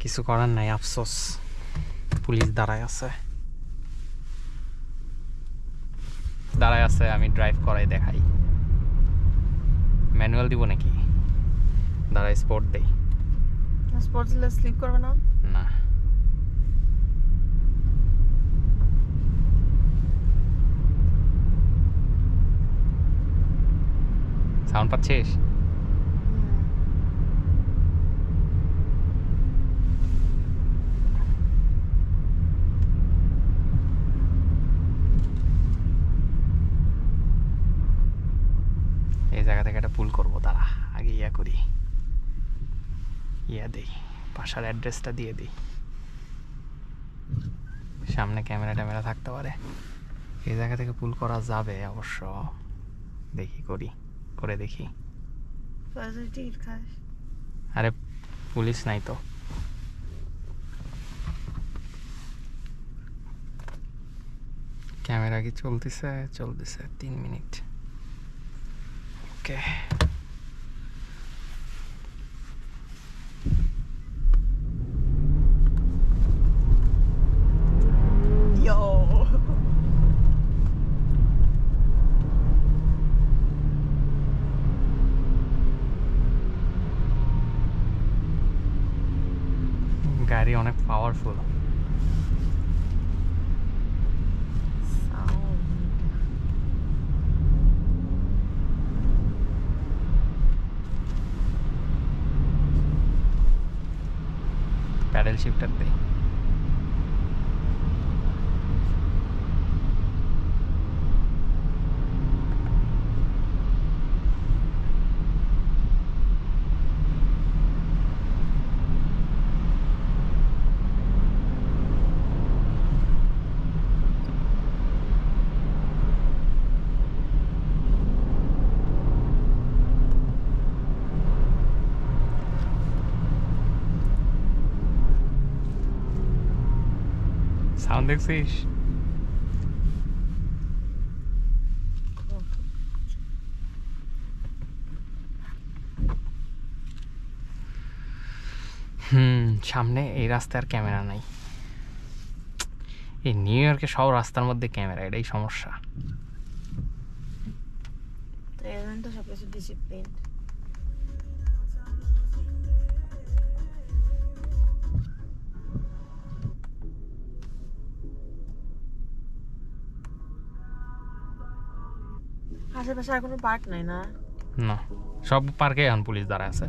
কিছু করার নাই, আফসোস। পুলিশ দাঁড়ায় আছে, আমি ড্রাইভ করাই দেখাই। ম্যানুয়াল দিব নাকি? দাঁড়ায় স্পোর্ট দেই। স্পোর্টস দিলে স্লিপ করবে না? না, সাউন্ড পাচ্ছিস? এই জায়গা থেকে একটা পুল করবো, তারা আগে করি, দেই, বাসার অ্যাড্রেসটা দিয়ে দিই। সামনে ক্যামেরা ট্যামেরা থাকতে পারে, এই জায়গা থেকে পুল করা যাবে অবশ্য। দেখি করে দেখি। আরে পুলিশ নাই তো। ক্যামেরা কি চলতেছে? 3 মিনিট। ওকে, গাড়ি অনেক পাওয়ারফুল। প্যাডেল শিফটার দেই। সাউন্ড দেখছিস? সামনে এই রাস্তায় আর ক্যামেরা নাই। এই নিউ ইয়র্কে সব রাস্তার মধ্যে ক্যামেরা, এটাই সমস্যা। আশেপাশে আর কোনো পার্ক নাই না? না, সব পার্কে এখন পুলিশ দাঁড়ায় আছে।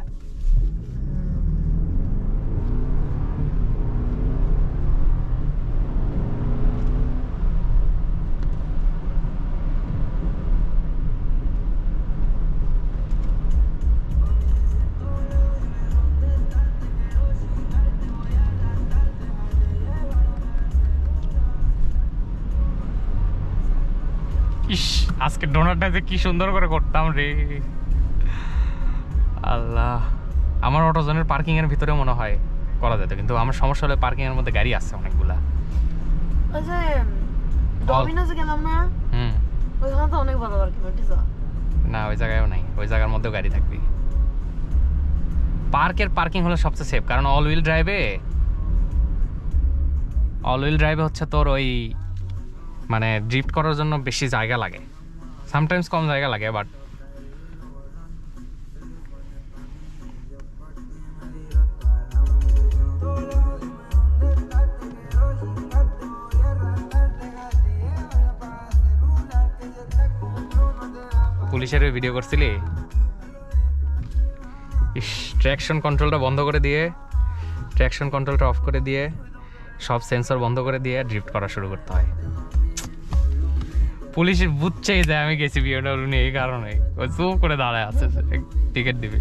ইস, আজকে ডোনাটটা যে কি সুন্দর করে করতাম রে আল্লাহ। আমার অটোজনের পার্কিং এর ভিতরে মনে হয় করা যেত, কিন্তু আমার সমস্যা হলো পার্কিং এর মধ্যে গাড়ি আছে অনেকগুলা। ওই যে ডমিনোজে গেলাম না, ওইখানে তো অনেক ভালো পার্কিং হইছে। না, ওই জায়গায়ও নাই, ওই জায়গার মধ্যেও গাড়ি থাকবে। পার্কের পার্কিং হলো সবচেয়ে সেফ, কারণ অল হুইল ড্রাইভে হচ্ছে তোর ওই মানে ড্রিফট করার জন্য বেশি জায়গা লাগে, সামটাইমস কম জায়গা লাগে, বাট পুলিশের ভিডিও করছিলি? ট্র্যাকশন কন্ট্রোলটা বন্ধ করে দিয়ে, ট্র্যাকশন কন্ট্রোলটা অফ করে দিয়ে, সব সেন্সর বন্ধ করে দিয়ে ড্রিফট করা শুরু করতে হয়। পুলিশ বুঝছেই যে আমি গেছি বিএমডব্লিউ নিয়ে, এই কারণে ও চুপ করে দাঁড়ায় আছে, টিকিট দিবে।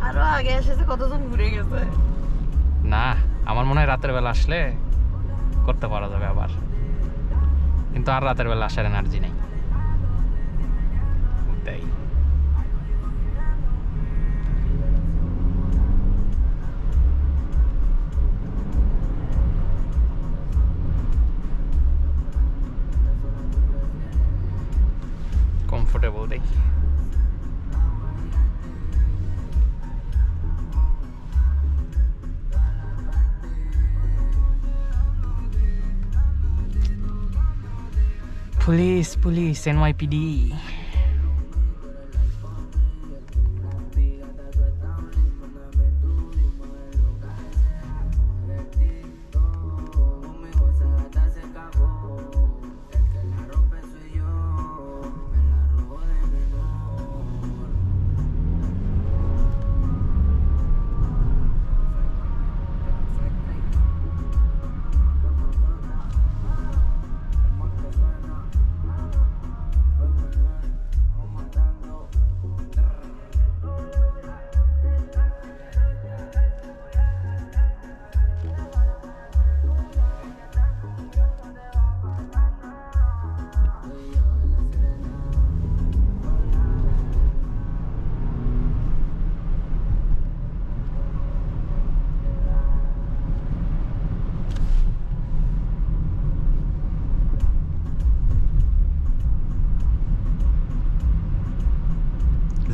আরো আগে এসেছে, কতজন ঘুরে গেছে। না, আমার মনে হয় রাতের বেলা আসলে করতে পারা যাবে আবার, কিন্তু আর রাতের বেলা আসার এনার্জি নেই। তাই কমফোর্টেবল দেখি। পুলিশ পুলিশ NYPD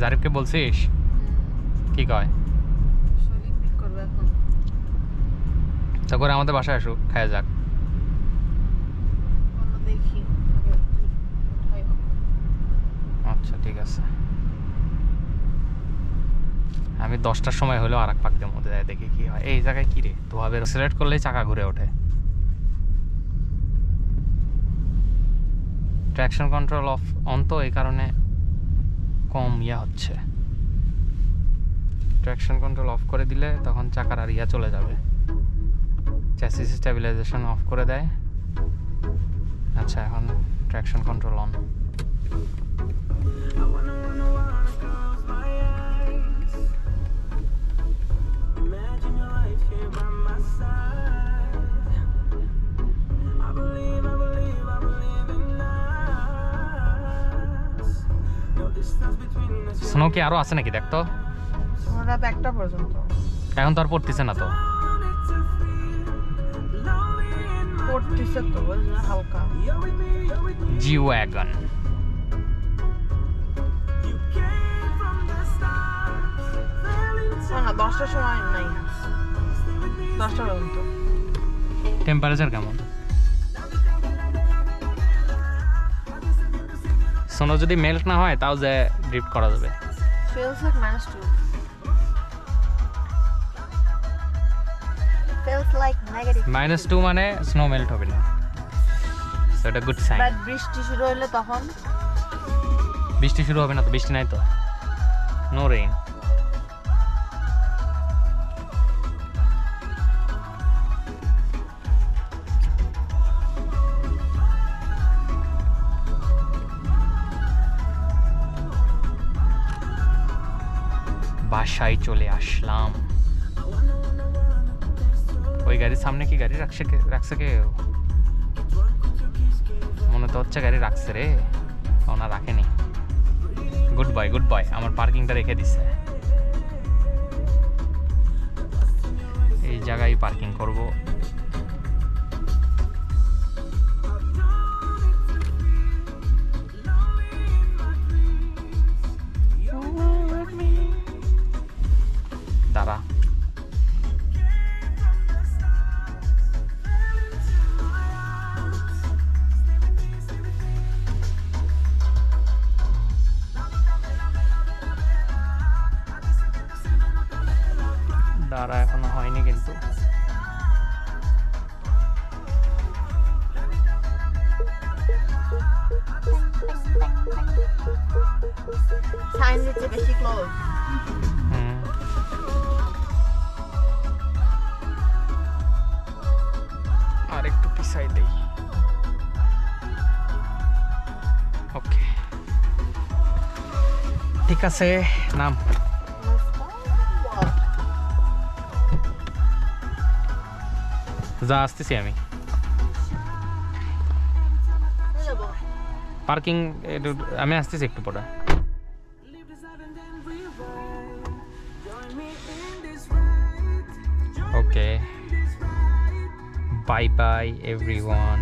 জারিফকে বলছিস কি কয় শরীর পিক করবে এখন তো করে আমাদের বাসায় আসুক খাওয়া যাক অন্য দেখি আগে উঠাই হোক। আচ্ছা ঠিক আছে আমি 10টার সময় হলেও আর এক পাক দিয়ে মধ্যে যায় দেখি কি হয় এই জায়গায় কি রে ধোয়াবে সিলেক্ট করলেই চাকা ঘুরে ওঠে ট্র্যাকশন কন্ট্রোল অফ অন তো এই কারণে কম ইয়া হচ্ছে ট্র্যাকশন কন্ট্রোল অফ করে দিলে তখন চাকার আর ইয়া চলে যাবে চ্যাসিস স্টেবিলাইজেশন অফ করে দেয় আচ্ছা এখন ট্র্যাকশন কন্ট্রোল অন স্নো কি আরো আছে নাকি দেখ তো রাত 1টা পর্যন্ত এখন তো আর পড়তেছে না তো পড়তেছে তো বুঝলে হালকা জি ওয়াগন না 10টার সময় নাই 10টা পর্যন্ত টেম্পারেচার কেমন স্নো যদি মেল্ট না হয় তাও যে ড্রিফট করা যাবে feels like -2 feels like -2 -2 মানে স্নো মেল্ট হবে না সো এটা গুড সাইন বাট বৃষ্টি শুরু হলে তখন বৃষ্টি শুরু হবে না তো বৃষ্টি নাই তো নো রেইন বাসায় চলে আসলাম ওই গাড়ির সামনে কি গাড়ি রাখছে কে মনে তো হচ্ছে গাড়ি রাখছে রে ওনা রাখেনি গুড বয় আমার পার্কিংটা রেখে দিছে এই জায়গায় পার্কিং করব দাঁড়া দাঁড়া এখনো হয়নি কিন্তু সাইন দিচ্ছে বেশি ক্লোজ আর একটু পিছাই দেই ওকে ঠিক আছে নাম যা আসতেছি আমি পার্কিং আমি আসতেছি একটু পরে ওকে বাই বাই এভরিওয়ান